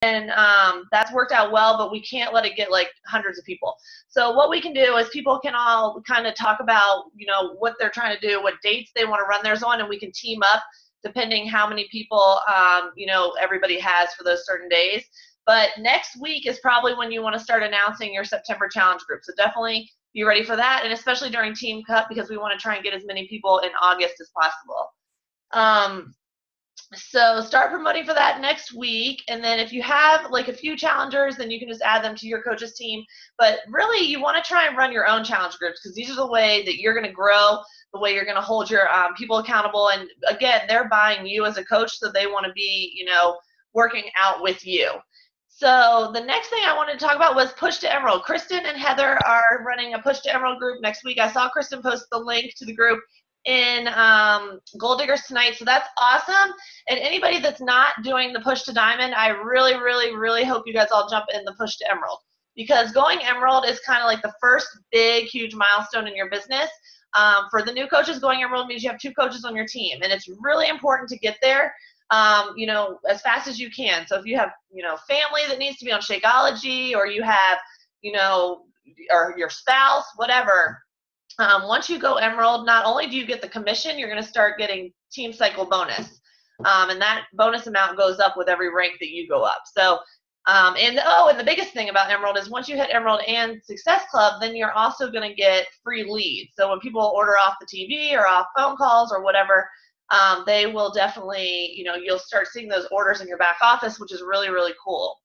and that's worked out well, but we can't let it get like hundreds of people. So what we can do is people can all kind of talk about, you know, what they're trying to do, what dates they want to run theirs on, and we can team up depending how many people, you know, everybody has for those certain days. But next week is probably when you want to start announcing your September challenge group. So definitely be ready for that, and especially during Team Cup, because we want to try and get as many people in August as possible. So start promoting for that next week, and then if you have like a few challengers, then you can just add them to your coach's team. But really, you want to try and run your own challenge groups, because these are the way that you're going to grow, the way you're going to hold your people accountable. And again, they're buying you as a coach, so they want to be, you know, working out with you. So the next thing I wanted to talk about was Push to Emerald. Kristen and Heather are running a Push to Emerald group next week. I saw Kristen post the link to the group in Gold Diggers tonight, so that's awesome. And anybody that's not doing the Push to Diamond, I really, really, really hope you guys all jump in the Push to Emerald, because going Emerald is kind of like the first big, huge milestone in your business. For the new coaches, going Emerald means you have 2 coaches on your team, and it's really important to get there, you know, as fast as you can. So if you have, you know, family that needs to be on Shakeology, or you have, you know, or your spouse, whatever, once you go Emerald, not only do you get the commission, you're going to start getting Team Cycle bonus. And that bonus amount goes up with every rank that you go up. So, and the biggest thing about Emerald is once you hit Emerald and Success Club, then you're also going to get free leads. So when people order off the TV or off phone calls or whatever, they will definitely, you know, you'll start seeing those orders in your back office, which is really, really cool.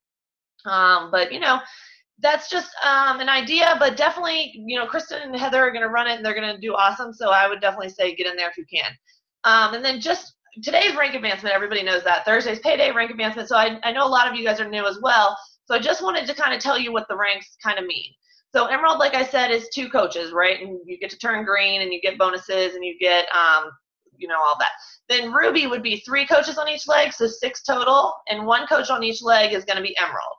But, you know, that's just an idea, but definitely, you know, Kristen and Heather are going to run it, and they're going to do awesome. So I would definitely say get in there if you can. And then just today's rank advancement, everybody knows that. Thursday's payday rank advancement. So I know a lot of you guys are new as well. So I just wanted to kind of tell you what the ranks kind of mean. So Emerald, like I said, is 2 coaches, right? And you get to turn green, and you get bonuses, and you get, you know, all that. Then Ruby would be 3 coaches on each leg, so 6 total, and 1 coach on each leg is going to be Emerald.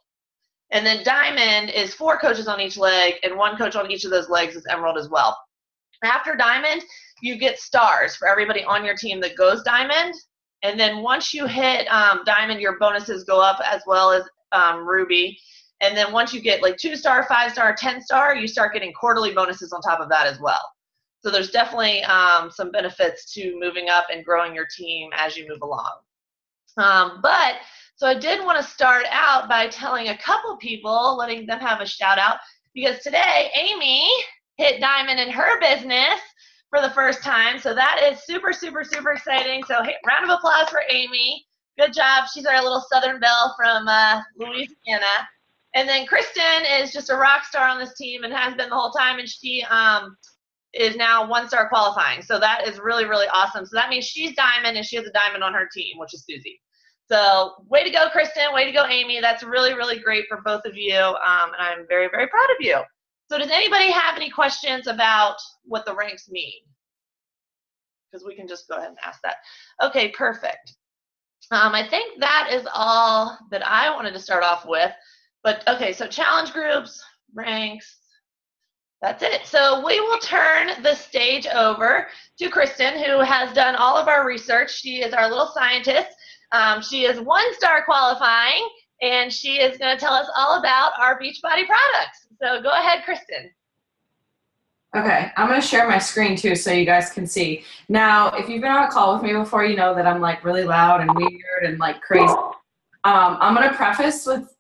And then Diamond is 4 coaches on each leg, and 1 coach on each of those legs is Emerald as well. After Diamond, you get stars for everybody on your team that goes Diamond. And then once you hit Diamond, your bonuses go up as well as Ruby. And then once you get like 2-star, 5-star, 10-star, you start getting quarterly bonuses on top of that as well. So there's definitely some benefits to moving up and growing your team as you move along. So I did want to start out by telling a couple people, letting them have a shout out, because today Amy hit Diamond in her business for the first time. So that is super, super, super exciting. So hey, round of applause for Amy. Good job. She's our little Southern Belle from Louisiana. And then Kristen is just a rock star on this team and has been the whole time, and she is now 1-star qualifying. So that is really, really awesome. So that means she's Diamond, and she has a Diamond on her team, which is Susie. So way to go, Kristen. Way to go, Amy. That's really, really great for both of you, and I'm very, very proud of you. So does anybody have any questions about what the ranks mean? Because we can just go ahead and ask that. Okay, perfect. I think that is all that I wanted to start off with. But, okay, so challenge groups, ranks, that's it. So we will turn the stage over to Kristen, who has done all of our research. She is our little scientist. She is 1-star qualifying, and she is going to tell us all about our Beachbody products. So go ahead, Kristen. Okay, I'm going to share my screen too so you guys can see. Now, if you've been on a call with me before, you know that I'm like really loud and weird and like crazy. I'm going to preface with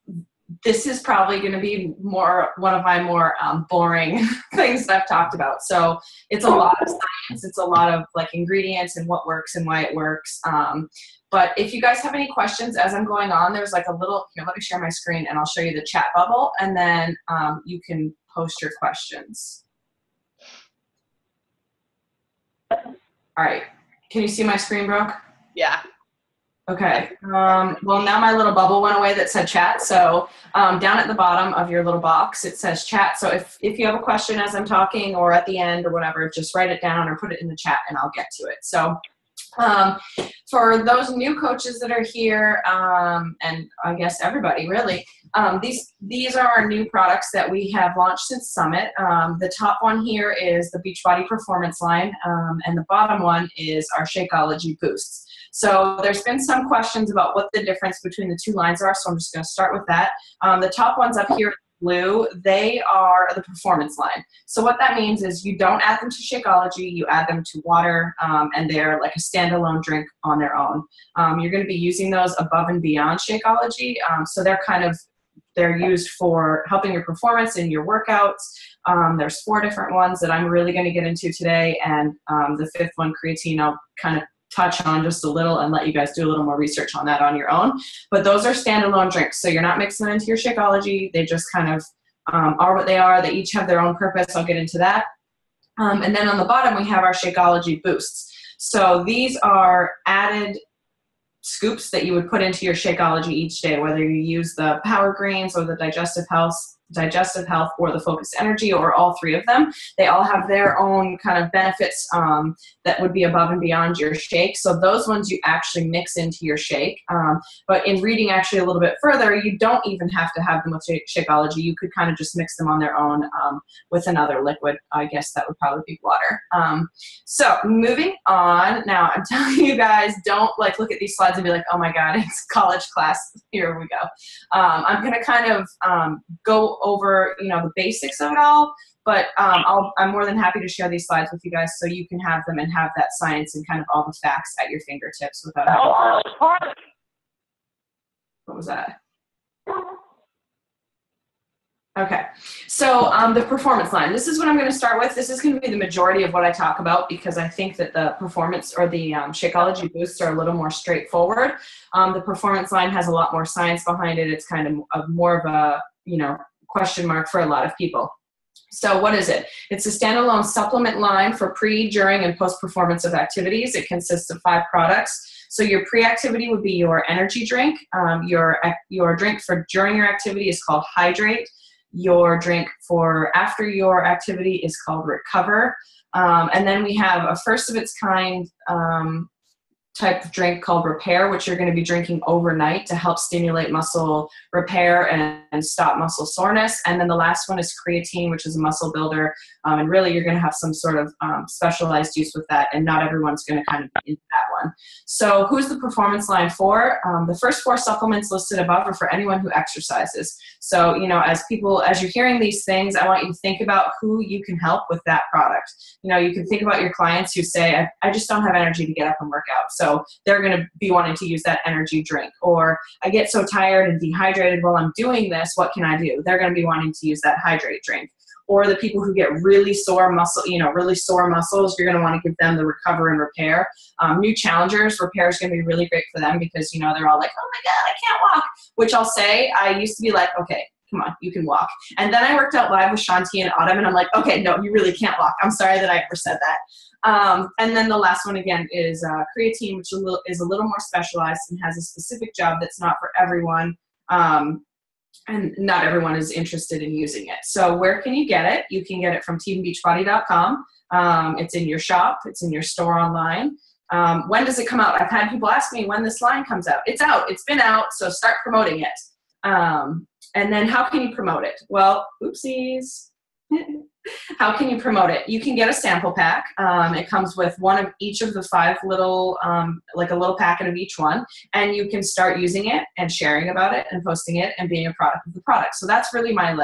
this is probably going to be one of my more boring things that I've talked about. So it's a lot of science. It's a lot of like ingredients and what works and why it works. But if you guys have any questions as I'm going on, there's like a little, here, let me share my screen and I'll show you the chat bubble, and then you can post your questions. All right. Can you see my screen, Brooke? Yeah. Okay. Well, now my little bubble went away that said chat. So down at the bottom of your little box, it says chat. So if you have a question as I'm talking or at the end or whatever, just write it down or put it in the chat and I'll get to it. So for those new coaches that are here, and I guess everybody really, these are our new products that we have launched since Summit. The top one here is the Beachbody Performance line, and the bottom one is our Shakeology Boosts. So there's been some questions about what the difference between the two lines are, so I'm just going to start with that. The top ones up here, blue, they are the performance line. So what that means is you don't add them to Shakeology, you add them to water, and they're like a standalone drink on their own. You're going to be using those above and beyond Shakeology, so they're used for helping your performance in your workouts. There's 4 different ones that I'm really going to get into today, and the 5th one, creatine, I'll kind of touch on just a little and let you guys do a little more research on that on your own. But those are standalone drinks, so you're not mixing them into your Shakeology. They just kind of are what they are. They each have their own purpose. I'll get into that. And then on the bottom, we have our Shakeology Boosts. So these are added scoops that you would put into your Shakeology each day, whether you use the Power Greens or the Digestive Health or the Focused Energy, or all 3 of them. They all have their own kind of benefits that would be above and beyond your shake. So those ones you actually mix into your shake. But in reading actually a little bit further, you don't even have to have them with Shakeology. You could kind of just mix them on their own with another liquid. I guess that would probably be water. So moving on. Now I'm telling you guys, don't like look at these slides and be like, oh my God, it's college class. Here we go. I'm going to kind of go over, the basics of it all, but I'm more than happy to share these slides with you guys so you can have them and have that science and kind of all the facts at your fingertips without having. What was that? Okay, so the performance line. This is what I'm going to start with. This is going to be the majority of what I talk about because I think that the performance or the Shakeology Boosts are a little more straightforward. The performance line has a lot more science behind it. It's kind of more of a, question mark for a lot of people. So what is it? It's a standalone supplement line for pre, during, and post-performance of activities. It consists of 5 products. So your pre-activity would be your energy drink. Your drink for during your activity is called Hydrate. Your drink for after your activity is called Recover. And then we have a first of its kind type of drink called Repair, which you're going to be drinking overnight to help stimulate muscle repair and stop muscle soreness. And then the last one is creatine, which is a muscle builder. And really you're going to have some sort of specialized use with that, and not everyone's going to kind of be into that one. So who's the performance line for? The first 4 supplements listed above are for anyone who exercises. So, as you're hearing these things, I want you to think about who you can help with that product. You can think about your clients who say, I just don't have energy to get up and work out. So they're going to be wanting to use that energy drink. Or I get so tired and dehydrated while I'm doing this, what can I do? They're going to be wanting to use that Hydrate drink. Or the people who get really sore muscles, you're going to want to give them the Recover and Repair. New challengers, Repair is going to be really great for them because, they're all like, oh my God, I can't walk. Which I'll say, I used to be like, okay, come on, you can walk. And then I worked out live with Shanti and Autumn, and I'm like, okay, no, you really can't walk. I'm sorry that I ever said that. And then the last one again is creatine, which is a little more specialized and has a specific job that's not for everyone. And not everyone is interested in using it. So where can you get it? You can get it from teambeachbody.com. It's in your shop. It's in your store online. When does it come out? I've had people ask me when this line comes out. It's out. It's been out. So start promoting it. And then how can you promote it? Well, oopsies. How can you promote it? You can get a sample pack. It comes with one of each of the 5 little, like a little packet of each one, and you can start using it and sharing about it and posting it and being a product of the product. So that's really my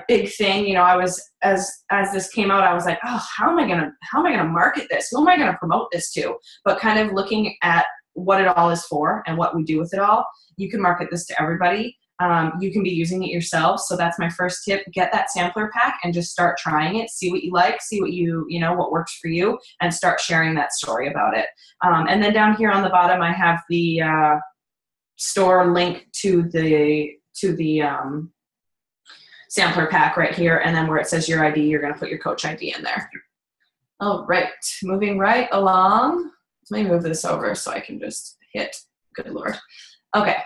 big thing. I was, as this came out, I was like, oh, how am I gonna market this? Who am I gonna promote this to? But kind of looking at what it all is for and what we do with it all, you can market this to everybody. You can be using it yourself. So that's my first tip. Get that sampler pack and just start trying it. See what you like, see what what works for you, and start sharing that story about it. And then down here on the bottom, I have the store link to the sampler pack right here. And then where it says your ID, you're going to put your coach ID in there. All right, moving right along. Let me move this over so I can just hit. Good Lord. Okay.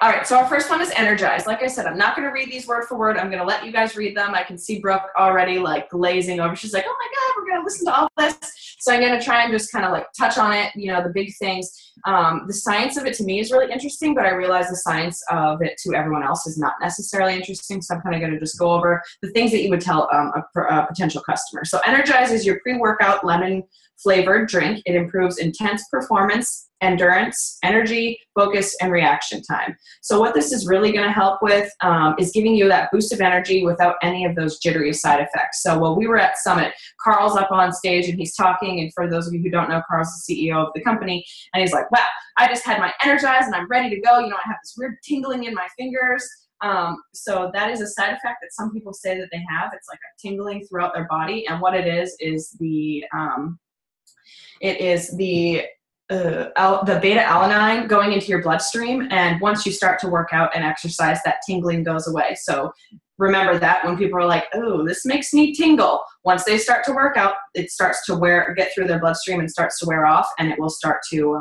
All right, so our first one is Energize. Like I said, I'm not going to read these word for word. I'm going to let you guys read them. I can see Brooke already glazing over. She's like, oh my God, we're going to listen to all this. So I'm going to try and just kind of touch on it, the big things. The science of it to me is really interesting, but I realize the science of it to everyone else is not necessarily interesting. So I'm kind of going to just go over the things that you would tell a potential customer. So Energize is your pre-workout lemon flavored drink. It improves intense performance, endurance, energy, focus, and reaction time. So what this is really going to help with is giving you that boost of energy without any of those jittery side effects. So while we were at Summit, Carl's up on stage and he's talking, and for those of you who don't know, Carl's the CEO of the company, and he's like, wow, I just had my Energize and I'm ready to go. You know, I have this weird tingling in my fingers. So that is a side effect that some people say that they have. It's like a tingling throughout their body, and what it is the beta alanine going into your bloodstream, and once you start to work out and exercise, that tingling goes away. So remember that when people are like, oh, this makes me tingle, once they start to work out, it starts to get through their bloodstream and starts to wear off, and it will start to,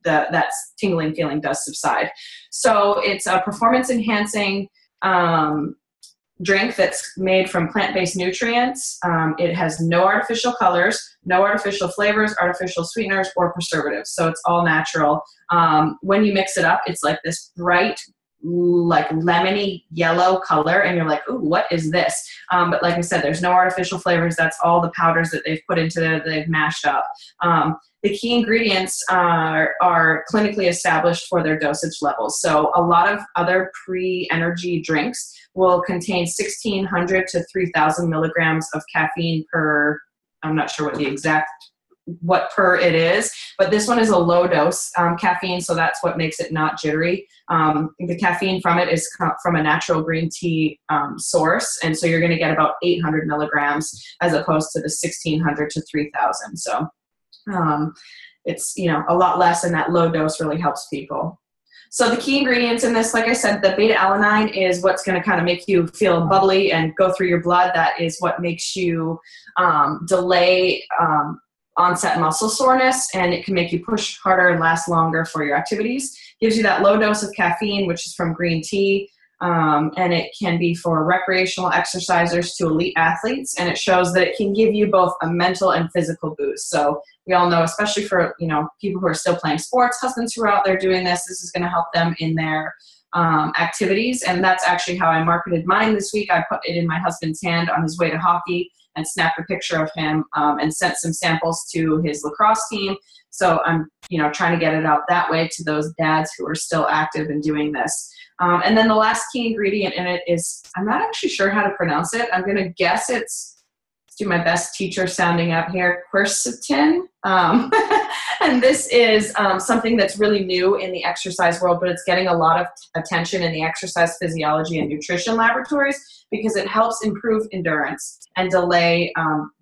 that tingling feeling does subside. So it's a performance enhancing drink that's made from plant-based nutrients. It has no artificial colors, no artificial flavors, artificial sweeteners, or preservatives. So it's all natural. When you mix it up, it's like this bright, like lemony yellow color, and you're like, ooh, what is this? But like I said, there's no artificial flavors. That's all the powders that they've put into it, they've mashed up. The key ingredients are clinically established for their dosage levels. So a lot of other pre-energy drinks will contain 1,600 to 3,000 milligrams of caffeine per, I'm not sure what per it is, but this one is a low dose caffeine, so that's what makes it not jittery. The caffeine from it is from a natural green tea source, and so you're going to get about 800 milligrams as opposed to the 1,600 to 3,000. So it's, you know, a lot less, and that low dose really helps people. So the key ingredients in this, like I said, the beta alanine is what's going to kind of make you feel bubbly and go through your blood. That is what makes you delay onset muscle soreness, and it can make you push harder and last longer for your activities. Gives you that low dose of caffeine, which is from green tea, and it can be for recreational exercisers to elite athletes, and it shows that it can give you both a mental and physical boost. So we all know, especially for, you know, people who are still playing sports, husbands who are out there doing this is going to help them in their activities, and that's actually how I marketed mine this week. I put it in my husband's hand on his way to hockey and snapped a picture of him and sent some samples to his lacrosse team. So I'm, you know, trying to get it out that way to those dads who are still active and doing this. And then the last key ingredient in it is, I'm not actually sure how to pronounce it. I'm going to guess let's do my best teacher sounding out here, quercetin. And this is something that's really new in the exercise world, but it's getting a lot of attention in the exercise physiology and nutrition laboratories because it helps improve endurance and delay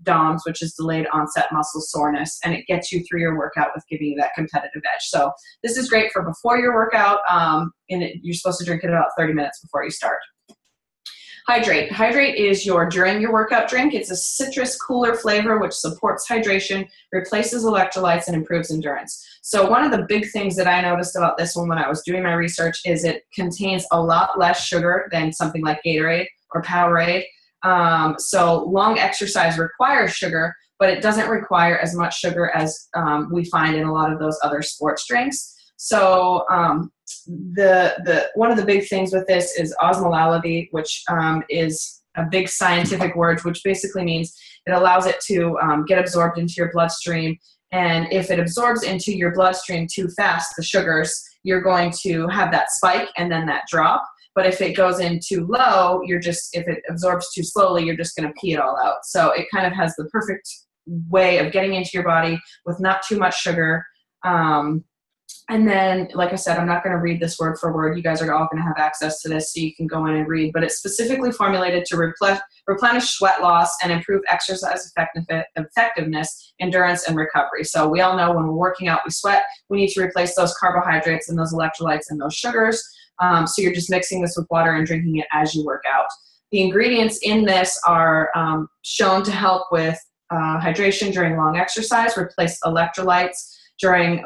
DOMS, which is delayed onset muscle soreness, and it gets you through your workout with giving you that competitive edge. So this is great for before your workout, and you're supposed to drink it about 30 minutes before you start. Hydrate. Hydrate is your during your workout drink. It's a citrus cooler flavor which supports hydration, replaces electrolytes, and improves endurance. So one of the big things that I noticed about this one when I was doing my research is it contains a lot less sugar than something like Gatorade or Powerade. So long exercise requires sugar, but it doesn't require as much sugar as we find in a lot of those other sports drinks. So the one of the big things with this is osmolality, which is a big scientific word, which basically means it allows it to get absorbed into your bloodstream. And if it absorbs into your bloodstream too fast, the sugars, you're going to have that spike and then that drop. But if it goes in too low, if it absorbs too slowly, you're just going to pee it all out. So it kind of has the perfect way of getting into your body with not too much sugar. And then, like I said, I'm not going to read this word for word. You guys are all going to have access to this so you can go in and read. But it's specifically formulated to replenish sweat loss and improve exercise effectiveness, endurance, and recovery. So we all know when we're working out, we sweat. We need to replace those carbohydrates and those electrolytes and those sugars. So you're just mixing this with water and drinking it as you work out. The ingredients in this are shown to help with hydration during long exercise, replace electrolytes during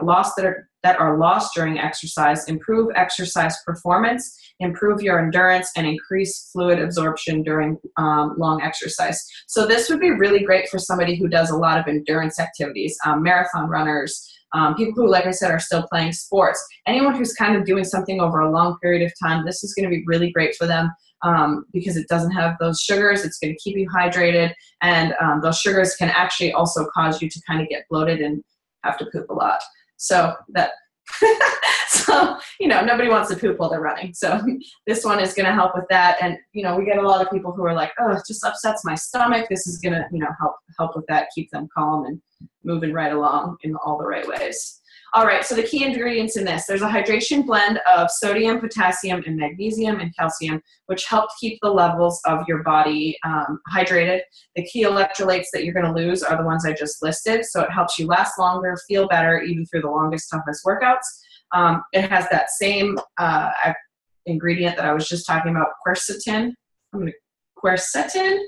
that are lost during exercise, improve exercise performance, improve your endurance, and increase fluid absorption during long exercise. So this would be really great for somebody who does a lot of endurance activities, marathon runners, people who, like I said, are still playing sports. Anyone who's kind of doing something over a long period of time, this is going to be really great for them. because it doesn't have those sugars. It's going to keep you hydrated, and those sugars can actually also cause you to kind of get bloated and have to poop a lot. So that, so, you know, nobody wants to poop while they're running. So this one is going to help with that. And, you know, we get a lot of people who are like, oh, it just upsets my stomach. This is going to, you know, help with that, keep them calm and moving right along in all the right ways. All right, so the key ingredients in this, there's a hydration blend of sodium, potassium, and magnesium and calcium, which help keep the levels of your body hydrated. The key electrolytes that you're gonna lose are the ones I just listed, so it helps you last longer, feel better, even through the longest, toughest workouts. It has that same ingredient that I was just talking about, quercetin. Quercetin.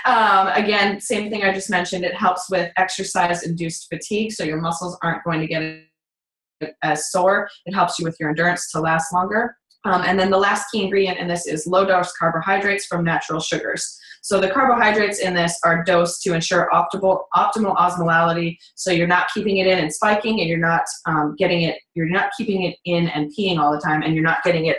Again, same thing I just mentioned. It helps with exercise-induced fatigue, so your muscles aren't going to get as sore. It helps you with your endurance to last longer. And then the last key ingredient in this is low-dose carbohydrates from natural sugars. So the carbohydrates in this are dosed to ensure optimal osmolality, so you're not keeping it in and spiking, and you're not you're not keeping it in and peeing all the time, and you're not getting it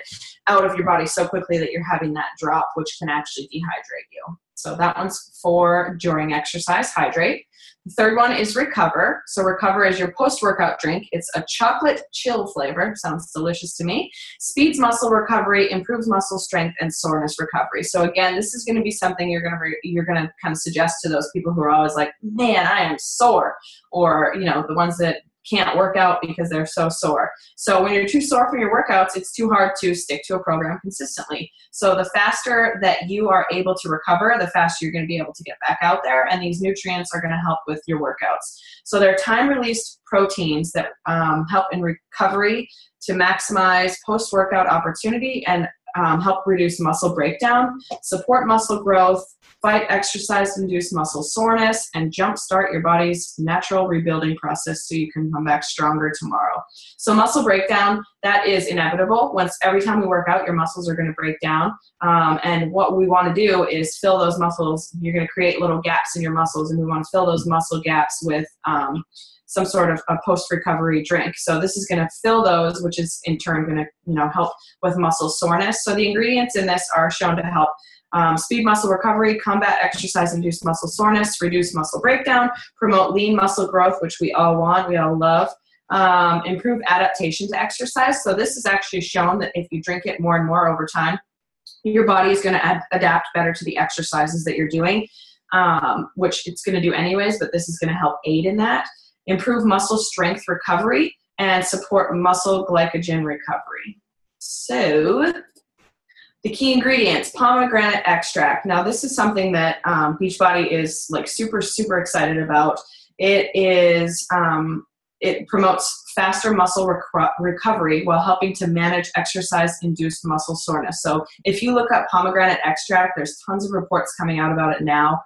out of your body so quickly that you're having that drop, which can actually dehydrate you. So that one's for during exercise, hydrate. The third one is Recover. So Recover is your post-workout drink. It's a chocolate chill flavor. Sounds delicious to me. Speeds muscle recovery, improves muscle strength, and soreness recovery. So again, this is going to be something you're going to kind of suggest to those people who are always like, man, I am sore, or, you know, the ones that can't work out because they're so sore. So when you're too sore from your workouts, it's too hard to stick to a program consistently. So the faster that you are able to recover, the faster you're going to be able to get back out there, and these nutrients are going to help with your workouts. So they're time-released proteins that help in recovery to maximize post-workout opportunity and help reduce muscle breakdown, support muscle growth, fight exercise-induced muscle soreness, and jumpstart your body's natural rebuilding process so you can come back stronger tomorrow. So muscle breakdown, that is inevitable. Every time we work out, your muscles are going to break down. And what we want to do is fill those muscles. You're going to create little gaps in your muscles, and we want to fill those muscle gaps with some sort of a post-recovery drink. So this is going to fill those, which is in turn going to, you know, help with muscle soreness. So the ingredients in this are shown to help speed muscle recovery, combat exercise-induced muscle soreness, reduce muscle breakdown, promote lean muscle growth, which we all want, we all love, improve adaptation to exercise. So this is actually shown that if you drink it more and more over time, your body is going to adapt better to the exercises that you're doing, which it's going to do anyways, but this is going to help aid in that. Improve muscle strength recovery, and support muscle glycogen recovery. So the key ingredients, pomegranate extract. Now this is something that Beachbody is like super, super excited about. It is, it promotes faster muscle recovery while helping to manage exercise-induced muscle soreness. So if you look up pomegranate extract, there's tons of reports coming out about it now.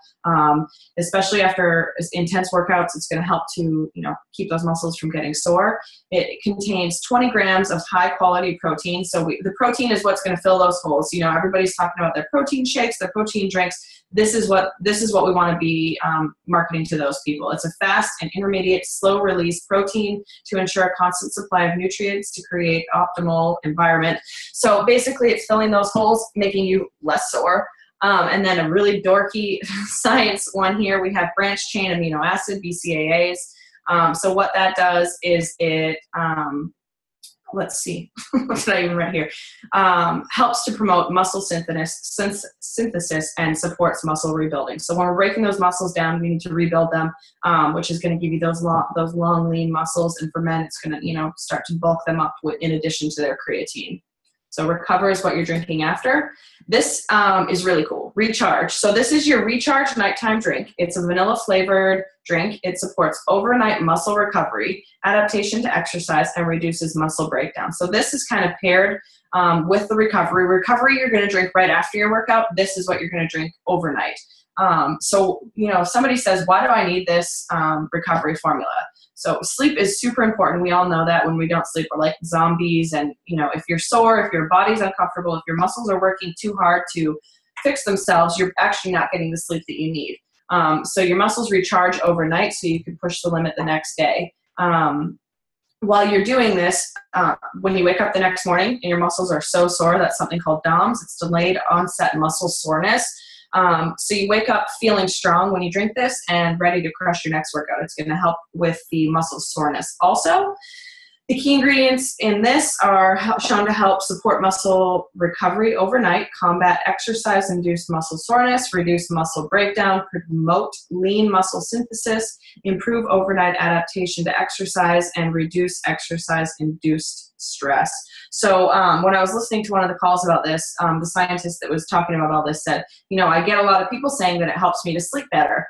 Especially after intense workouts, it's going to help to, you know, keep those muscles from getting sore. It contains 20 grams of high-quality protein. So the protein is what's going to fill those holes. You know, everybody's talking about their protein shakes, their protein drinks. This is what we want to be marketing to those people. It's a fast and intermediate, slow-release protein to ensure a constant supply of nutrients to create optimal environment. So basically, it's filling those holes, making you less sore. And then a really dorky science one here, we have branched chain amino acid, BCAAs. So what that does is it, let's see, what did I even write here? Helps to promote muscle synthesis and supports muscle rebuilding. So when we're breaking those muscles down, we need to rebuild them, which is going to give you those long, lean muscles. And for men, it's going to, you know, start to bulk them up in addition to their creatine. So Recover is what you're drinking after. This is really cool. Recharge. So this is your Recharge nighttime drink. It's a vanilla flavored drink. It supports overnight muscle recovery, adaptation to exercise, and reduces muscle breakdown. So this is kind of paired with the Recovery. Recovery you're going to drink right after your workout. This is what you're going to drink overnight. So, you know, if somebody says, why do I need this recovery formula? So sleep is super important. We all know that when we don't sleep, we're like zombies. And, you know, if you're sore, if your body's uncomfortable, if your muscles are working too hard to fix themselves, you're actually not getting the sleep that you need. So your muscles recharge overnight so you can push the limit the next day. while you're doing this, when you wake up the next morning and your muscles are so sore, that's something called DOMS. It's delayed onset muscle soreness. So you wake up feeling strong when you drink this and ready to crush your next workout. It's going to help with the muscle soreness. Also, the key ingredients in this are shown to help support muscle recovery overnight, combat exercise-induced muscle soreness, reduce muscle breakdown, promote lean muscle synthesis, improve overnight adaptation to exercise, and reduce exercise-induced stress. So when I was listening to one of the calls about this, the scientist that was talking about all this said, I get a lot of people saying that it helps me to sleep better.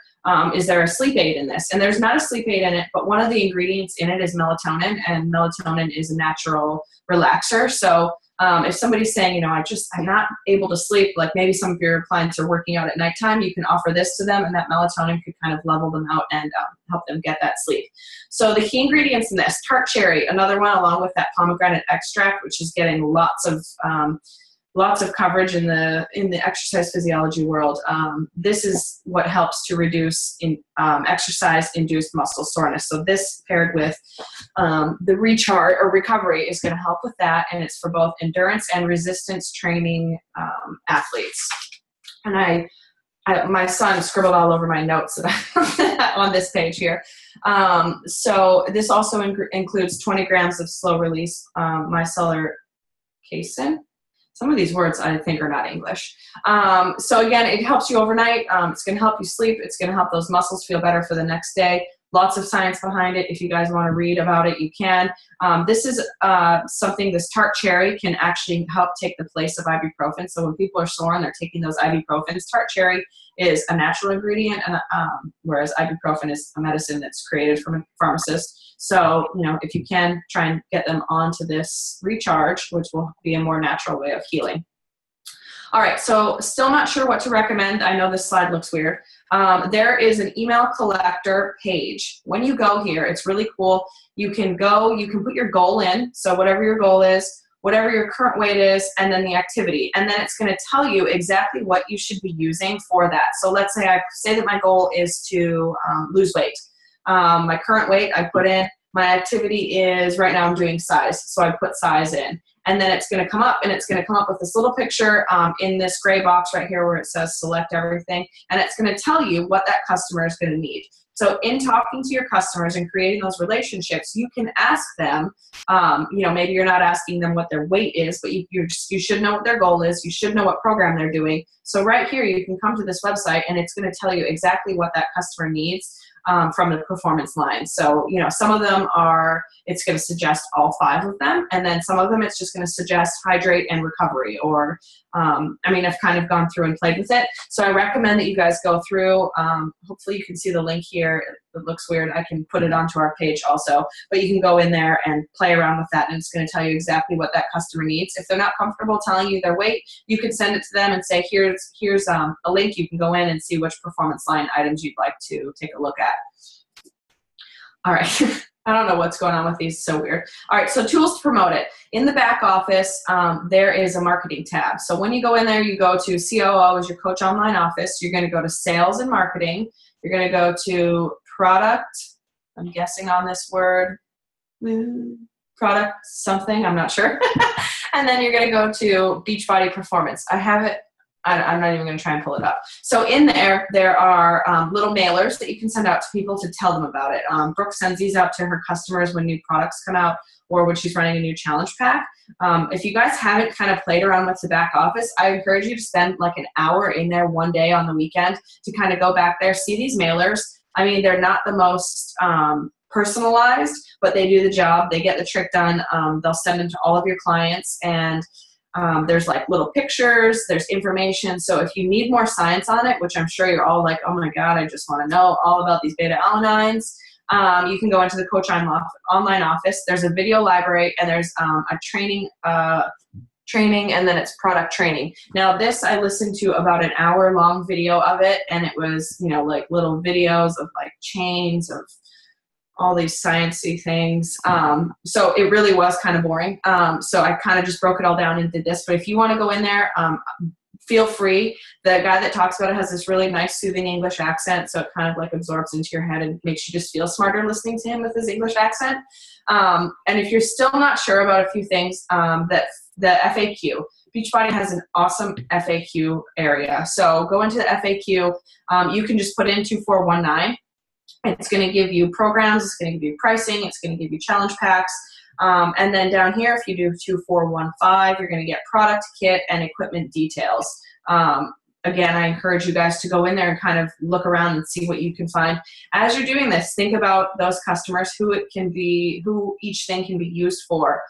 Is there a sleep aid in this? And there's not a sleep aid in it, but one of the ingredients in it is melatonin, and melatonin is a natural relaxer. So if somebody's saying, I'm not able to sleep, like maybe some of your clients are working out at nighttime, you can offer this to them, and that melatonin could kind of level them out and help them get that sleep. So the key ingredients in this: tart cherry, another one, along with that pomegranate extract, which is getting lots of coverage in the exercise physiology world. This is what helps to reduce exercise-induced muscle soreness. So this paired with the recharge or recovery is going to help with that, and it's for both endurance and resistance training athletes. And my son scribbled all over my notes that on this page here. So this also includes 20 grams of slow-release micellar casein. Some of these words I think are not English. So again, it helps you overnight. It's going to help you sleep. It's going to help those muscles feel better for the next day. Lots of science behind it. If you guys want to read about it, you can. This is something, this tart cherry can actually help take the place of ibuprofen. So when people are sore and they're taking those ibuprofens, tart cherry is a natural ingredient, and whereas ibuprofen is a medicine that's created from a pharmacist. So, if you can, try and get them onto this recharge, which will be a more natural way of healing. All right, so still not sure what to recommend. I know this slide looks weird. There is an email collector page. When you go here, it's really cool. You can put your goal in, so whatever your goal is, whatever your current weight is, and then the activity. And then it's going to tell you exactly what you should be using for that. So let's say I say that my goal is to lose weight. My current weight I put in. My activity is, right now I'm doing size, so I put size in. And then it's going to come up, and it's going to come up with this little picture in this gray box right here where it says select everything, and it's going to tell you what that customer is going to need. So in talking to your customers and creating those relationships, you can ask them, maybe you're not asking them what their weight is, but you should know what their goal is. You should know what program they're doing. So right here, you can come to this website, and it's going to tell you exactly what that customer needs from the performance line. So, some of them it's going to suggest all 5 of them. And then some of them, it's just going to suggest hydrate and recovery, or, I've kind of gone through and played with it. So I recommend that you guys go through. Hopefully you can see the link here. It looks weird. I can put it onto our page also, but you can go in there and play around with that, and it's going to tell you exactly what that customer needs. If they're not comfortable telling you their weight, you can send it to them and say, here's a link. You can go in and see which performance line items you'd like to take a look at. All right. I don't know what's going on with these. It's so weird. All right. So tools to promote it. In the back office, there is a marketing tab. So when you go in there, you go to COO as your Coach Online office. You're going to go to sales and marketing. You're going to go to product. I'm guessing on this word, product something. I'm not sure. And then you're going to go to Beachbody Performance. I have it. I'm not even going to try and pull it up. So in there are little mailers that you can send out to people to tell them about it. Brooke sends these out to her customers when new products come out or when she's running a new challenge pack. If you guys haven't kind of played around with the back office, I encourage you to spend like an hour in there one day on the weekend to kind of go back there, see these mailers. They're not the most personalized, but they do the job. They get the trick done. They'll send them to all of your clients, and there's like little pictures, there's information. So if you need more science on it, which I'm sure you're all like, oh my God, I just want to know all about these beta-alanines, you can go into the Coach Online office. There's a video library, and there's a training, and then it's product training. Now this, I listened to about an hour-long video of it, and it was, like little videos of like chains of all these sciencey things. So it really was kind of boring. So I kind of just broke it all down and did this. But if you want to go in there, feel free. The guy that talks about it has this really nice, soothing English accent, so it kind of like absorbs into your head and makes you just feel smarter listening to him with his English accent. And if you're still not sure about a few things, that the FAQ, Beachbody has an awesome FAQ area. So go into the FAQ. You can just put in 2419. It's going to give you programs. It's going to give you pricing. It's going to give you challenge packs. And then down here, if you do 2415, you're going to get product, kit, and equipment details. Again, I encourage you guys to go in there and kind of look around and see what you can find. As you're doing this, think about those customers, who each thing can be used for,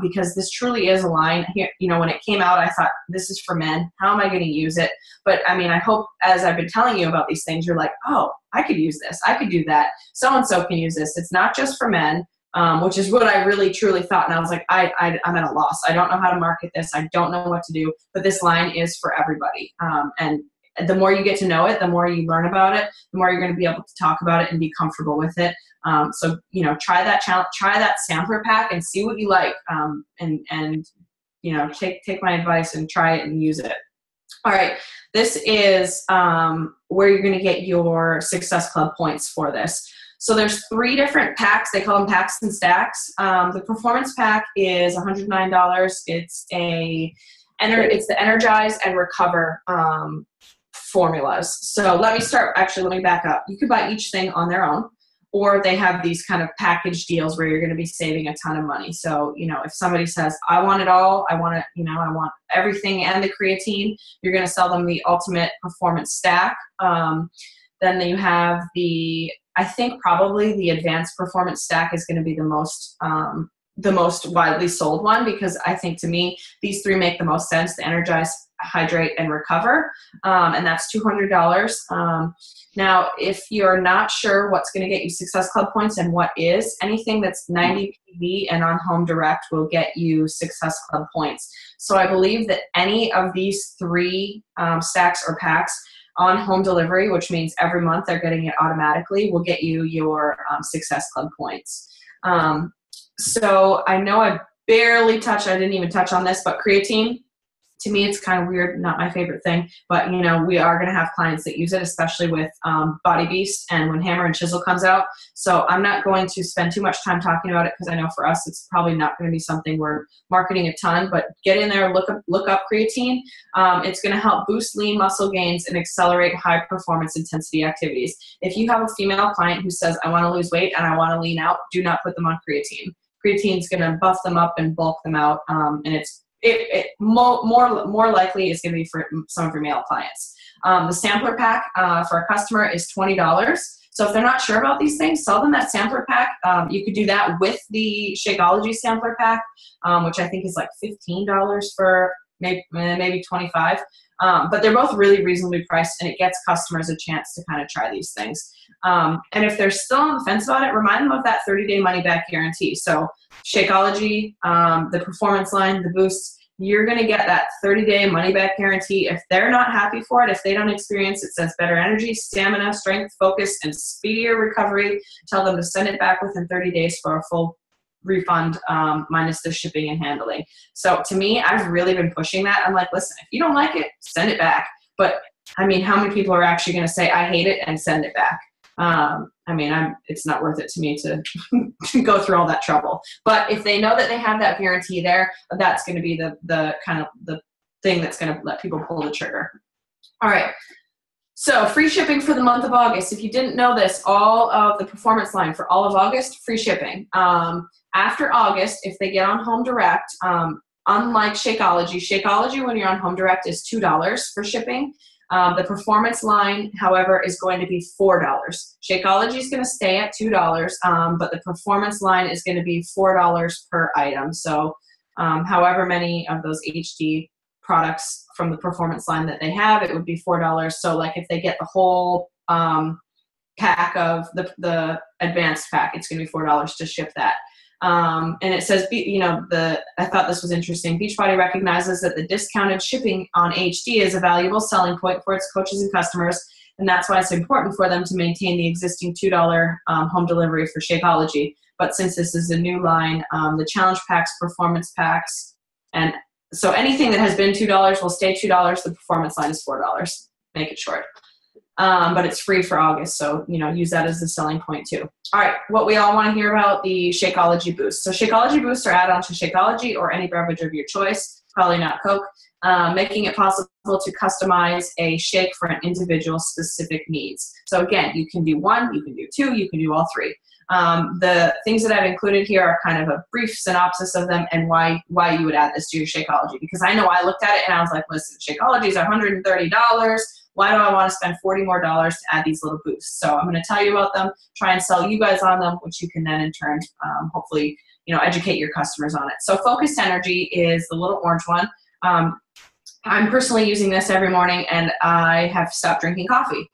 because this truly is a line. Here, when it came out, I thought, this is for men. How am I going to use it? But I mean, I hope as I've been telling you about these things, you're like, oh, I could use this. I could do that. So-and-so can use this. It's not just for men. Which is what I really truly thought. And I was like, I'm at a loss. I don't know how to market this. I don't know what to do, but this line is for everybody. And the more you get to know it, the more you learn about it, the more you're going to be able to talk about it and be comfortable with it. So, try that challenge, try that sampler pack and see what you like. And take my advice and try it and use it. All right. This is, where you're going to get your Success Club points for this. So there's 3 different packs. They call them packs and stacks. The performance pack is $109. It's the Energize and Recover formulas. So let me back up. You could buy each thing on their own, or they have these kind of package deals where you're going to be saving a ton of money. So, if somebody says, I want it all, I want everything and the creatine, you're going to sell them the Ultimate Performance Stack. Then you have I think probably the Advanced Performance Stack is going to be the most widely sold one, because I think, to me, these 3 make the most sense: the Energize, Hydrate, and Recover. And that's $200. Now, if you're not sure what's going to get you Success Club points and what is, anything that's 90 PV and on Home Direct will get you Success Club points. So I believe that any of these 3 stacks or packs on home delivery, which means every month they're getting it automatically, will get you your Success Club points. So I know I didn't even touch on this, but creatine, to me, it's kind of weird, not my favorite thing, but we are going to have clients that use it, especially with Body Beast and when Hammer and Chisel comes out. So I'm not going to spend too much time talking about it, because I know for us, it's probably not going to be something we're marketing a ton, but get in there, look up creatine. It's going to help boost lean muscle gains and accelerate high performance intensity activities. If you have a female client who says, I want to lose weight and I want to lean out, do not put them on creatine. Creatine is going to buff them up and bulk them out. And it's more likely is going to be for some of your male clients. The sampler pack for a customer is $20. So if they're not sure about these things, sell them that sampler pack. You could do that with the Shakeology sampler pack, which I think is like $15 for maybe $25. But they're both really reasonably priced, and it gets customers a chance to kind of try these things. And if they're still on the fence about it, remind them of that 30-day money-back guarantee. So Shakeology, the Performance line, the Boost, you're going to get that 30-day money-back guarantee. If they're not happy for it, if they don't experience it says better energy, stamina, strength, focus, and speedier recovery, tell them to send it back within 30 days for a full refund, minus the shipping and handling. So to me, I've really been pushing that. I'm like, listen, if you don't like it, send it back. But I mean, how many people are actually going to say, I hate it, and send it back? It's not worth it to me to go through all that trouble. But if they know that they have that guarantee there, that's going to be the kind of the thing that's going to let people pull the trigger. All right. So free shipping for the month of August. If you didn't know this, all of the Performance line for all of August, free shipping. After August, if they get on Home Direct, unlike Shakeology when you're on Home Direct is $2 for shipping. The Performance line, however, is going to be $4. Shakeology is going to stay at $2, but the Performance line is going to be $4 per item. So however many of those HD products from the Performance line that they have, it would be $4. So like if they get the whole pack of the Advanced pack, it's going to be $4 to ship that. And it says, I thought this was interesting. Beachbody recognizes that the discounted shipping on HD is a valuable selling point for its coaches and customers, and that's why it's important for them to maintain the existing $2 home delivery for Shakeology. But since this is a new line, the challenge packs, performance packs, and So anything that has been $2 will stay $2. The performance line is $4. Make it short. But it's free for August, so use that as the selling point too. All right, what we all want to hear about, the Shakeology Boost. So Shakeology Boosts are add-on to Shakeology or any beverage of your choice, probably not Coke, making it possible to customize a shake for an individual's specific needs. So again, you can do 1, you can do 2, you can do all 3. The things that I've included here are kind of a brief synopsis of them and why you would add this to your Shakeology. Because I know I looked at it and I was like, listen, Shakeology is $130. Why do I want to spend $40 more to add these little boosts? So I'm going to tell you about them, try and sell you guys on them, which you can then in turn, hopefully, educate your customers on it. So Focused Energy is the little orange one. I'm personally using this every morning, and I have stopped drinking coffee.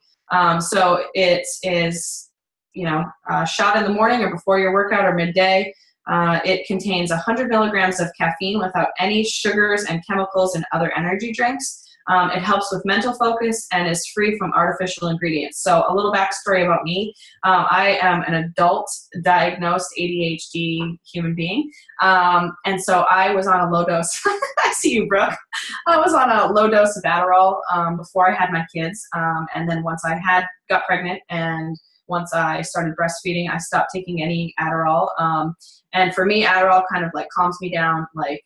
So it is, a shot in the morning or before your workout or midday. It contains 100 milligrams of caffeine without any sugars and chemicals and other energy drinks. It helps with mental focus and is free from artificial ingredients. So a little backstory about me. I am an adult diagnosed ADHD human being. And so I was on a low dose. I see you, Brooke. I was on a low dose of Adderall before I had my kids. And then once I got pregnant and once I started breastfeeding, I stopped taking any Adderall. And for me, Adderall kind of like calms me down, like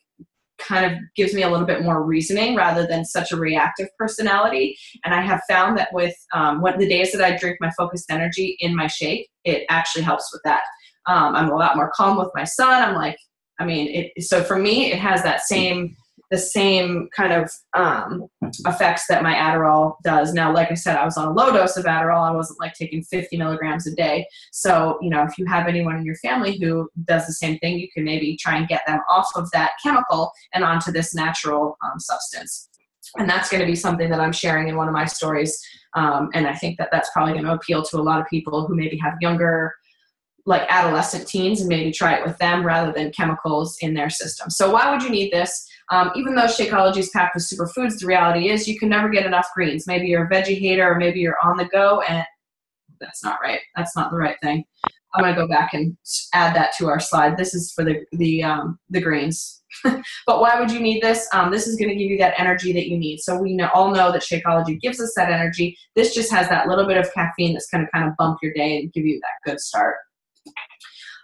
kind of gives me a little bit more reasoning rather than such a reactive personality. And I have found that with the days that I drink my Focused Energy in my shake, it actually helps with that. I'm a lot more calm with my son. So for me, it has the same kind of effects that my Adderall does. Now, like I said, I was on a low dose of Adderall. I wasn't like taking 50 milligrams a day. So, if you have anyone in your family who does the same thing, you can maybe try and get them off of that chemical and onto this natural substance. And that's going to be something that I'm sharing in one of my stories. And I think that that's probably going to appeal to a lot of people who maybe have younger, like adolescent teens, and maybe try it with them rather than chemicals in their system. So why would you need this? Even though Shakeology is packed with superfoods, the reality is you can never get enough greens. Maybe you're a veggie hater, or maybe you're on the go, and that's not right. That's not the right thing. I'm going to go back and add that to our slide. This is for the greens. But why would you need this? This is going to give you that energy that you need. So we all know that Shakeology gives us that energy. This just has that little bit of caffeine that's going to kind of bump your day and give you that good start.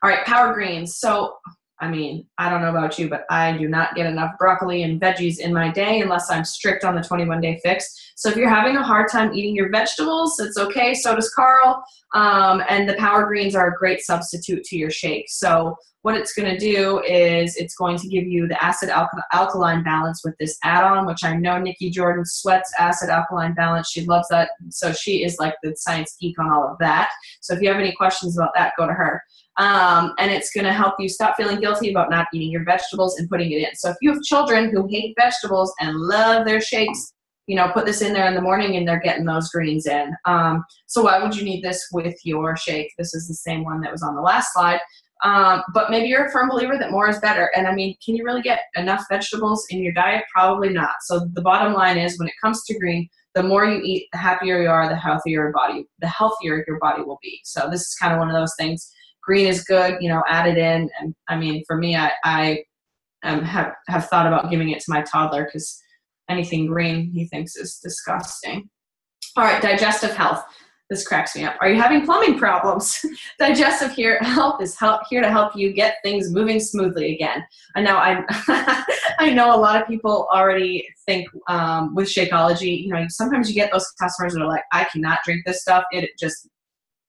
All right, Power Greens. So I don't know about you, but I do not get enough broccoli and veggies in my day unless I'm strict on the 21-day fix. So if you're having a hard time eating your vegetables, it's okay. So does Carl. And the Power Greens are a great substitute to your shake. So what it's going to do is it's going to give you the acid alkaline balance with this add-on, which I know Nikki Jordan sweats acid alkaline balance. She loves that. So she is like the science geek on all of that. So if you have any questions about that, go to her. And it's going to help you stop feeling guilty about not eating your vegetables and putting it in. So if you have children who hate vegetables and love their shakes, put this in there in the morning and they're getting those greens in. So why would you need this with your shake? This is the same one that was on the last slide. But maybe you're a firm believer that more is better. And can you really get enough vegetables in your diet? Probably not. So the bottom line is when it comes to green, the more you eat, the happier you are, the healthier your body will be. So this is kind of one of those things. Green is good, add it in. And for me, I have thought about giving it to my toddler because anything green he thinks is disgusting. All right, digestive health. This cracks me up. Are you having plumbing problems? Digestive health is here to help you get things moving smoothly again. And now I know a lot of people already think with Shakeology, sometimes you get those customers that are like, I cannot drink this stuff. It just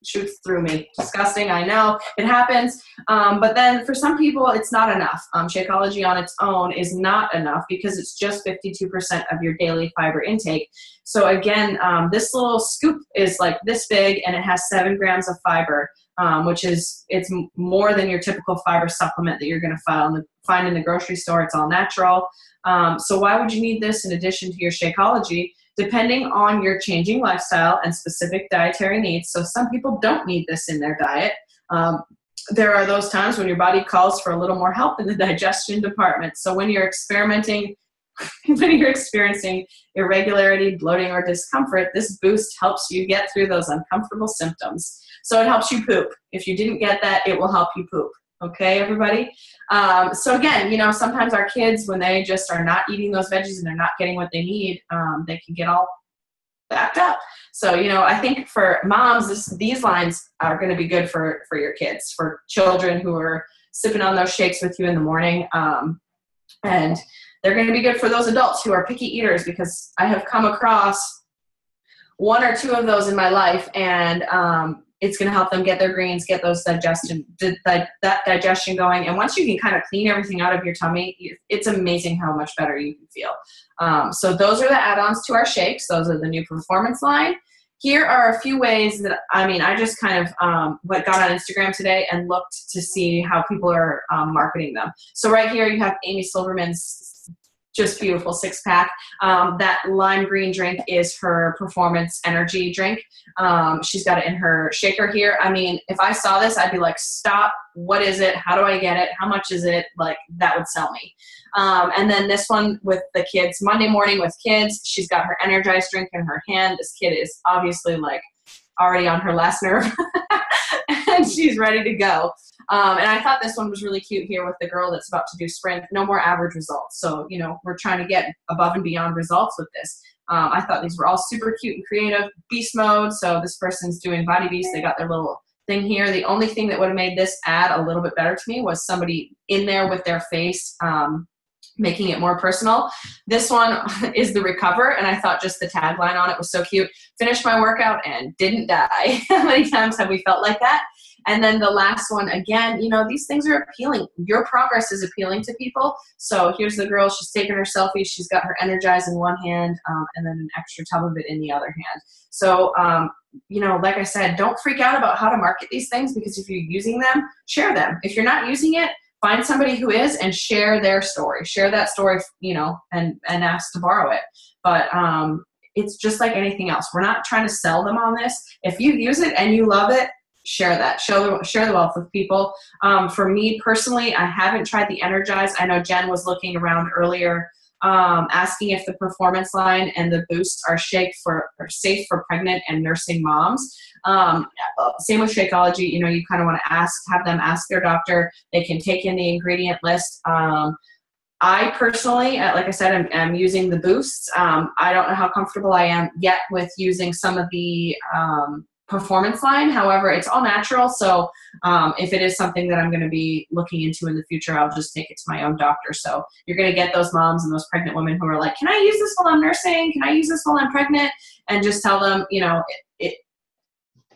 shoots through me. Disgusting, I know. It happens. But then for some people, it's not enough. Shakeology on its own is not enough because it's just 52% of your daily fiber intake. So again, this little scoop is like this big and it has 7 grams of fiber, it's more than your typical fiber supplement that you're going to find in the grocery store. It's all natural. So why would you need this in addition to your Shakeology? Depending on your changing lifestyle and specific dietary needs. So some people don't need this in their diet. There are those times when your body calls for a little more help in the digestion department. So when you're experiencing irregularity, bloating, or discomfort, this boost helps you get through those uncomfortable symptoms. So it helps you poop. If you didn't get that, it will help you poop. Okay, everybody. So again, you know, sometimes our kids, when they just are not eating those veggies and they're not getting what they need, they can get all backed up. So, you know, I think for moms, these lines are going to be good for your kids, for children who are sipping on those shakes with you in the morning. And they're going to be good for those adults who are picky eaters, because I have come across one or two of those in my life, and it's going to help them get their greens, get those that digestion going. And once you can kind of clean everything out of your tummy, it's amazing how much better you can feel. So those are the add-ons to our shakes. Those are the new performance line. Here are a few ways that, I just kind of got on Instagram today and looked to see how people are marketing them. So right here you have Amy Silverman's just beautiful 6-pack. That lime green drink is her performance energy drink. She's got it in her shaker here. I mean, if I saw this, I'd be like, stop, what is it? How do I get it? How much is it? Like, that would sell me. And then this one with the kids, Monday morning with kids, she's got her energized drink in her hand. This kid is obviously like already on her last nerve and she's ready to go. And I thought this one was really cute here with the girl that's about to do sprint. No more average results. So, you know, we're trying to get above and beyond results with this. I thought these were all super cute and creative. Beast mode. So this person's doing Body Beast. They got their little thing here. The only thing that would have made this ad a little bit better to me was somebody in there with their face, making it more personal. This one is the Recover, and I thought just the tagline on it was so cute. Finished my workout and didn't die. How many times have we felt like that? And then the last one, again, you know, these things are appealing. Your progress is appealing to people. So here's the girl. She's taking her selfie. She's got her Energize in one hand and then an extra tub of it in the other hand. So, you know, like I said, don't freak out about how to market these things, because if you're using them, share them. If you're not using it, find somebody who is and share their story. Share that story, you know, and ask to borrow it. But it's just like anything else. We're not trying to sell them on this. If you use it and you love it, share that. Share the wealth with people. For me personally, I haven't tried the Energize. I know Jen was looking around earlier, asking if the performance line and the boost are safe for pregnant and nursing moms. Same with Shakeology. You know, you kind of want to have them ask their doctor. They can take in the ingredient list. I personally, like I said, I'm using the boosts. I don't know how comfortable I am yet with using some of the performance line. However, it's all natural. So if it is something that I'm going to be looking into in the future, I'll just take it to my own doctor. So you're going to get those moms and those pregnant women who are like, can I use this while I'm nursing? Can I use this while I'm pregnant? And just tell them, you know,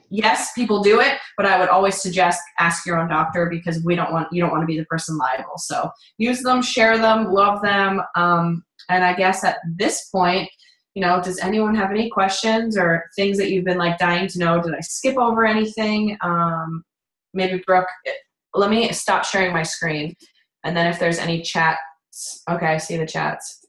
yes, people do it, but I would always suggest ask your own doctor, because you don't want to be the person liable. So use them, share them, love them. And I guess at this point, you know, does anyone have any questions or things that you've been like dying to know? Did I skip over anything? Maybe Brooke, let me stop sharing my screen. And then if there's any chats, okay, I see the chats.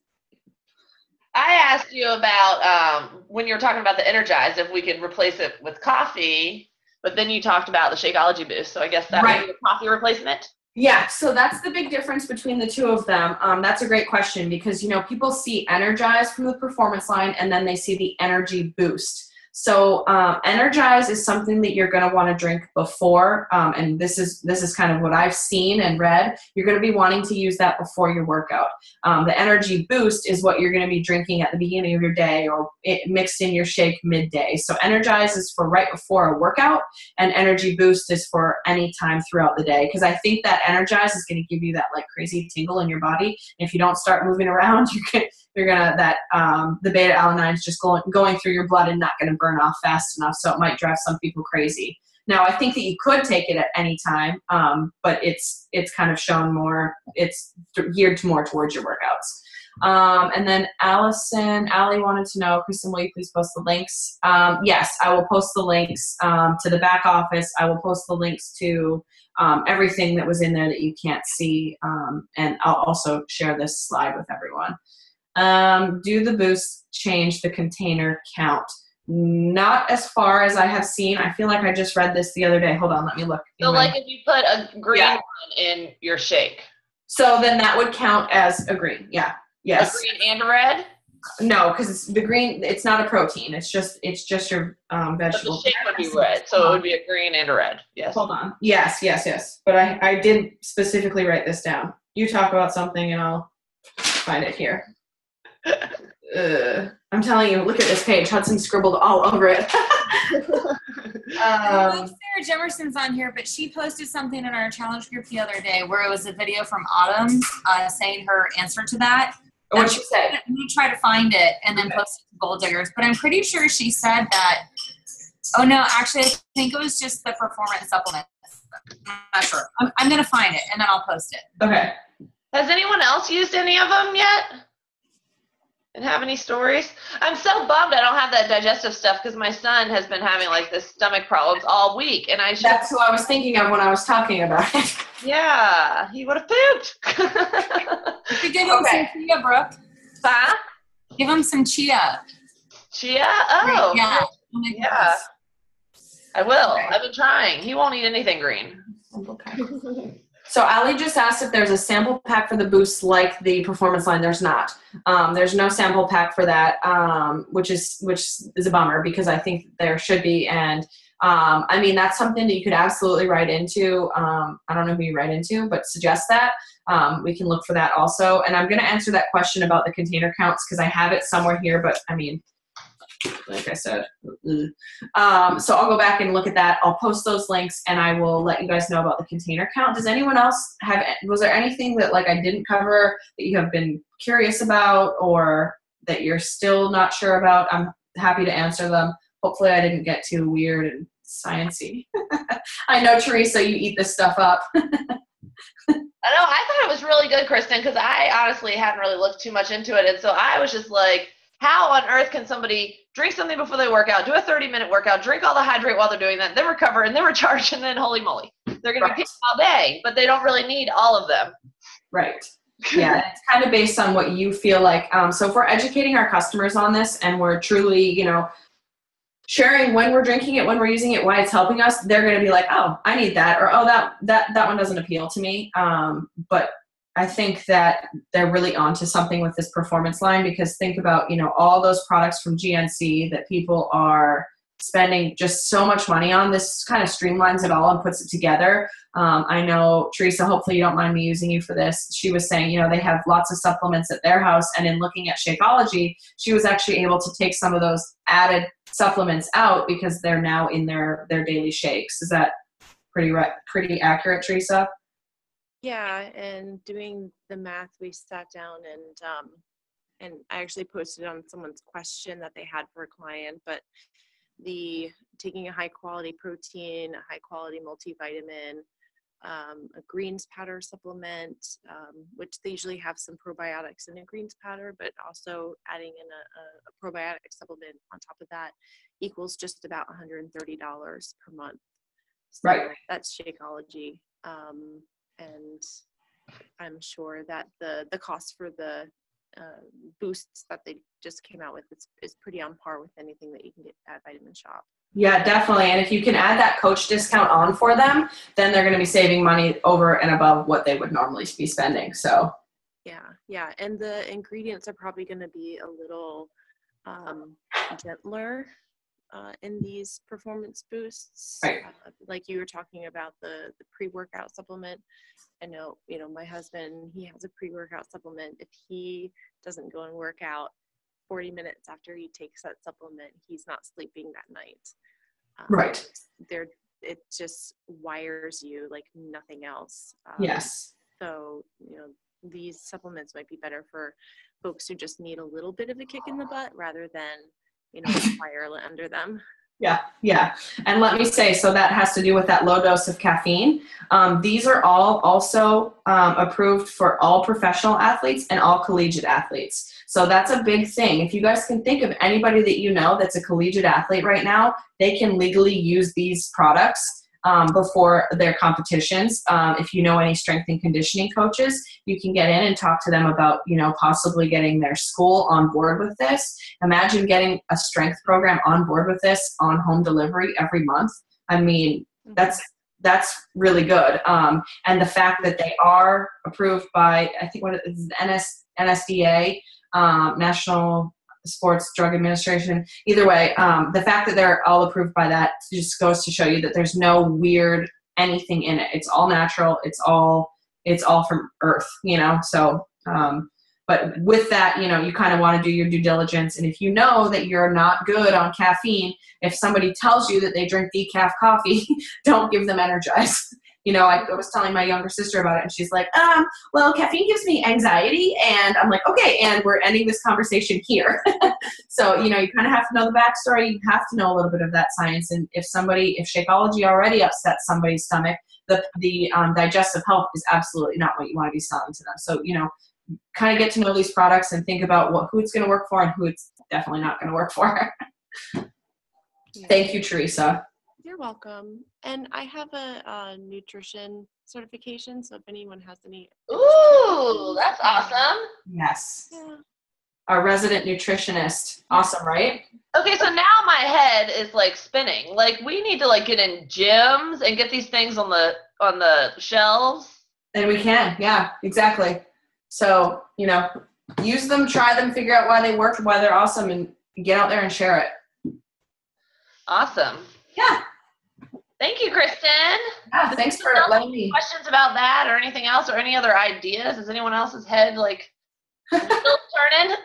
I asked you about when you were talking about the Energize, if we could replace it with coffee, but then you talked about the Shakeology Boost. So I guess that would be a coffee replacement. Yeah, so that's the big difference between the two of them. That's a great question, because, you know, people see Energize from the performance line and then they see the Energy Boost. So Energize is something that you're going to want to drink before, and this is kind of what I've seen and read. You're going to be wanting to use that before your workout. The Energy Boost is what you're going to be drinking at the beginning of your day, or mixed in your shake midday. So Energize is for right before a workout, and Energy Boost is for any time throughout the day, because I think that Energize is going to give you that like crazy tingle in your body. And if you don't start moving around, the beta alanine is just going through your blood and not going to burn off fast enough. So it might drive some people crazy. Now, I think that you could take it at any time, but it's kind of shown more, it's geared more towards your workouts. And then Allie wanted to know, Kristen, will you please post the links? Yes, I will post the links to the back office. I will post the links to everything that was in there that you can't see. And I'll also share this slide with everyone. Do the boosts change the container count? Not as far as I have seen. I feel like I just read this the other day. Hold on, let me look. So like if you put a green one in your shake. So then that would count as a green. Yeah. Yes. A green and a red? No, because the green, it's not a protein. It's just your But vegetable. the shake would be red, so it would be a green and a red. Yes. Hold on. Yes. But I did specifically write this down. You talk about something and I'll find it here. I'm telling you, look at this page. Hudson scribbled all over it. Sarah Jemerson's on here, but she posted something in our challenge group the other day where it was a video from Autumn saying her answer to that. What'd she say? I'm going to try to find it and then post it to Gold Diggers. But I'm pretty sure she said that, oh no, actually I think it was just the performance supplement. I'm not sure. I'm going to find it and then I'll post it. Okay. Has anyone else used any of them yet? And have any stories? I'm so bummed I don't have that digestive stuff because my son has been having like this stomach problems all week, and That's who I was thinking of when I was talking about it. Yeah, he would have pooped. You could give him some chia, Brooke. Huh? Give him some chia. Chia? Oh. Yeah. Yeah. I will. Okay. I've been trying. He won't eat anything green. Okay. So Allie just asked if there's a sample pack for the boost like the performance line. There's not. There's no sample pack for that, which is a bummer because I think there should be. And I mean, that's something that you could absolutely write into. I don't know who you write into, but suggest that. We can look for that also. And I'm going to answer that question about the container counts because I have it somewhere here, but I mean, like I said. So I'll go back and look at that. I'll post those links and I will let you guys know about the container count. Does anyone else was there anything that like I didn't cover that you have been curious about or that you're still not sure about? I'm happy to answer them. Hopefully I didn't get too weird and sciencey. I know, Teresa, you eat this stuff up. I know. I thought it was really good, Kristen, because I honestly hadn't really looked too much into it. And so I was just like, how on earth can somebody drink something before they work out, do a 30-minute workout, drink all the hydrate while they're doing that, then recover, and then recharge, and then holy moly. They're going to be peeing all day, but they don't really need all of them. Right. Yeah, it's kind of based on what you feel like. So if we're educating our customers on this and we're truly, sharing when we're drinking it, when we're using it, why it's helping us, they're going to be like, oh, I need that, or oh, that one doesn't appeal to me. But I think that they're really onto something with this performance line because think about, all those products from GNC that people are spending just so much money on. This kind of streamlines it all and puts it together. I know, Teresa, hopefully you don't mind me using you for this. She was saying, they have lots of supplements at their house. And in looking at Shakeology, she was actually able to take some of those added supplements out because they're now in their daily shakes. Is that pretty accurate, Teresa? Yeah, and doing the math, we sat down and I actually posted on someone's question that they had for a client, but taking a high quality protein, a high quality multivitamin, a greens powder supplement, which they usually have some probiotics in a greens powder, but also adding in a probiotic supplement on top of that equals just about $130 per month. So right. That's Shakeology. And I'm sure that the cost for the boosts that they just came out with is pretty on par with anything that you can get at Vitamin Shoppe. Yeah, definitely. And if you can add that coach discount on for them, then they're going to be saving money over and above what they would normally be spending. So yeah. And the ingredients are probably going to be a little gentler in these performance boosts. Right. Like you were talking about the pre-workout supplement. I know, my husband, he has a pre-workout supplement. If he doesn't go and work out 40 minutes after he takes that supplement, he's not sleeping that night. Right. It just wires you like nothing else. Yes. So, these supplements might be better for folks who just need a little bit of a kick in the butt rather than, fire under them. Yeah. And let me say, so that has to do with that low dose of caffeine. These are all also approved for all professional athletes and all collegiate athletes. So that's a big thing. If you guys can think of anybody that that's a collegiate athlete right now, they can legally use these products before their competitions. If you know any strength and conditioning coaches, you can get in and talk to them about, possibly getting their school on board with this. Imagine getting a strength program on board with this on home delivery every month. I mean, that's really good. And the fact that they are approved by, I think what it is, NSDA, National Sports Drug Administration. Either way, the fact that they're all approved by that just goes to show you that there's no weird anything in it. It's all natural. It's all from earth, so but with that, you kind of want to do your due diligence. And if you know that you're not good on caffeine, if somebody tells you that they drink decaf coffee, don't give them Energize. I was telling my younger sister about it, and she's like, well, caffeine gives me anxiety. And I'm like, okay, and we're ending this conversation here. So, you kind of have to know the backstory. You have to know a little bit of that science. And if Shakeology already upsets somebody's stomach, the digestive health is absolutely not what you want to be selling to them. So, kind of get to know these products and think about who it's going to work for and who it's definitely not going to work for. Thank you, Teresa. You're welcome. And I have a nutrition certification, so if anyone has any. Ooh, that's awesome. Yes. Yeah. Our resident nutritionist. Awesome, right? Okay, so now my head is like spinning. Like we need to like get in gyms and get these things on the shelves. And we can, yeah, exactly. So, use them, try them, figure out why they work, why they're awesome, and get out there and share it. Awesome. Yeah. Thank you, Kristen. Yeah, thanks for letting me. Questions about that or anything else or any other ideas? Is anyone else's head like still turning?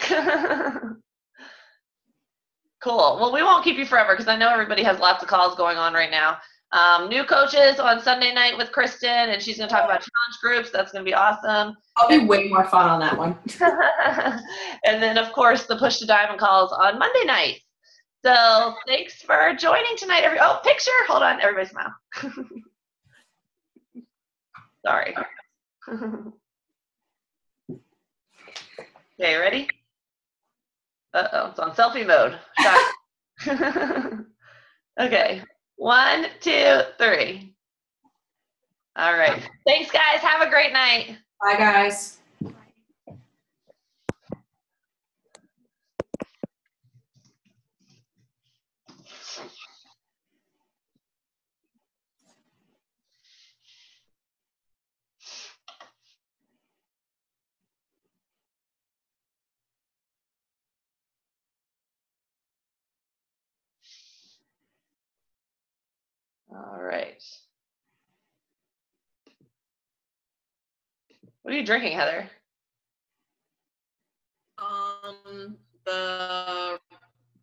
Cool. Well, we won't keep you forever because I know everybody has lots of calls going on right now. New coaches on Sunday night with Kristen, and she's going to talk about challenge groups. That's going to be awesome. I'll be way more fun on that one. And then, of course, the Push to Diamond calls on Monday night. So thanks for joining tonight. Picture. Hold on. Everybody smile. Sorry. Okay, ready? Uh-oh, it's on selfie mode. Okay. 1, 2, 3. All right. Thanks, guys. Have a great night. Bye, guys. All right. What are you drinking, Heather?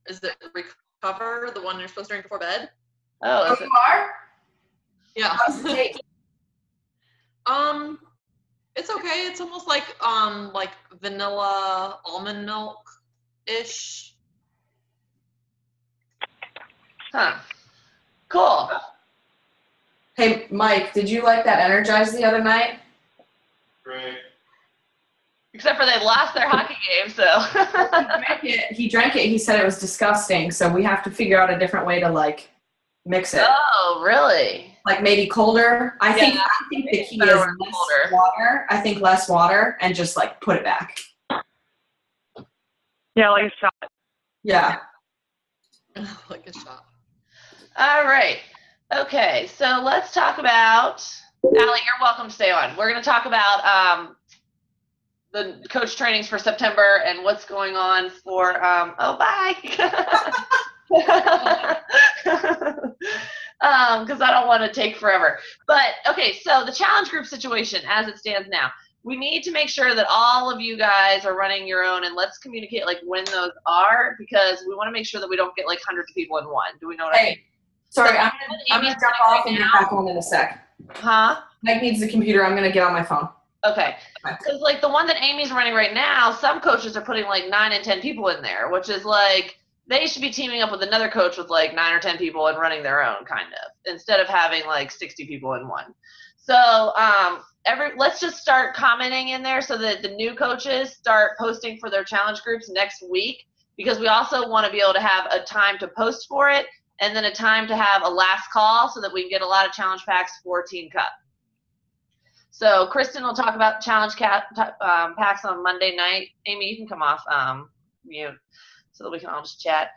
Is it Recover, the one you're supposed to drink before bed? Oh, You are? Yeah. How's the taste? It's okay. It's almost like vanilla almond milk-ish. Huh. Cool. Hey, Mike, did you like that Energize the other night? Great. Except for they lost their hockey game, so. He drank it. He said it was disgusting. So we have to figure out a different way to mix it. Oh, really? Like maybe colder. I think the key is less water. I think less water and just put it back. Yeah, like a shot. Yeah. Like a shot. All right. Okay, so let's talk about, Allie, you're welcome to stay on. We're going to talk about the coach trainings for September and what's going on for, bye. Because I don't want to take forever. But, okay, so the challenge group situation as it stands now, we need to make sure that all of you guys are running your own, and let's communicate when those are, because we want to make sure that we don't get hundreds of people in one. Do we know what I mean? Sorry, I'm going to jump off and get back on in a sec. Huh? Mike needs the computer. I'm going to get on my phone. Okay. Because the one that Amy's running right now, some coaches are putting 9 and 10 people in there, which is they should be teaming up with another coach with 9 or 10 people and running their own kind of, instead of having 60 people in one. So let's just start commenting in there so that the new coaches start posting for their challenge groups next week, because we also want to be able to have a time to post for it and then a time to have a last call so that we can get a lot of challenge packs for Teen Cup. So Kristen will talk about challenge packs on Monday night. Amy, you can come off mute so that we can all just chat.